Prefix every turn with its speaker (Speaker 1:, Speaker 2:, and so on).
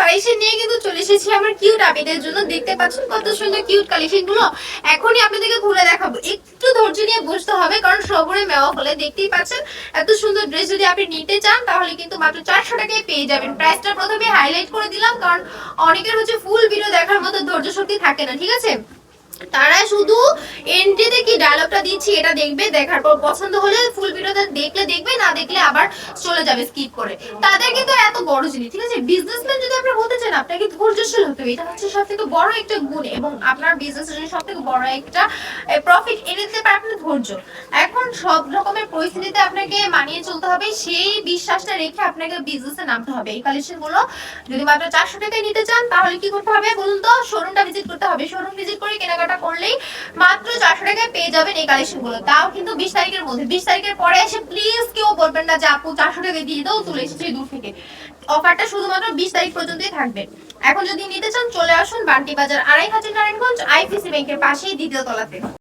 Speaker 1: Collection নিয়ে কিন্তু চলে এসেছি আমার কিউট আবিদের জন্য। দেখতে পাচ্ছেন কত সুন্দর কিউট কালেকশন গুলো, এখনই আপনাদেরকে ঘুরে দেখাবো। একটু ধৈর্য নিয়ে বসতে হবে, কারণ সবরে মেওয়া ফলে। দেখতেই পাচ্ছেন এত সুন্দর ড্রেস যদি আপনি নিতে চান তাহলে কিন্তু মাত্র 400 টাকায় পেয়ে যাবেন। প্রাইসটা প্রথমে হাইলাইট করে দিলাম, কারণ অনেকের হচ্ছে ফুল ভিডিও দেখার মতো ধৈর্য শক্তি থাকে না, ঠিক আছে? তারা শুধু এন্ট্রিতে কি ডায়লগটা দিচ্ছি এটা দেখবে, দেখার পর পছন্দ হলে ফুল ভিডিওটা দেখবে, না দেখলে আবার চলে যাবে স্কিপ করে। তাদের কিন্তু এত বড় জিনিস, ঠিক আছে? বিজনেসম্যান যদি আপনি হতে চান আপনাকে ধৈর্যশীল হতে হবে, এটা হচ্ছে সবথেকে বড় একটা গুণ, এবং আপনার বিজনেসের জন্য সবথেকে বড় একটা প্রফিট এনে দিতে পারে আপনার ধৈর্য। এখন সব রকমের পরিস্থিতিতে আপনাকে মানিয়ে চলতে হবে, সেই বিশ্বাসটা রেখে আপনাকে বিজনেসে নামতে হবে। এই কালেকশন গুলো যদি মাত্র 400 টাকায় নিতে চান তাহলে কি করতে হবে বলুন তো? শোরুমটা ভিজিট করতে হবে। শোরুম ভিজিট করে কেনাকাটা করলেই মাত্র 400 টাকায় পেয়ে যাবেন এই কালেকশন গুলো, তাও কিন্তু 20 তারিখের মধ্যে। 20 তারিখের পরে এসে প্লিজ কেউ বলবেন না যে আপু 400 টাকায় দিয়ে দাও, তুলে এসেছি দূর থেকে। অফারটা শুধুমাত্র 20 তারিখ পর্যন্তই থাকবে। এখন যদি নিতে চান চলে আসুন বান্টি বাজার, 2500 নারায়ণগঞ্জ, আইপিসি ব্যাংকের পাশেই দ্বিতীয় তলাতে।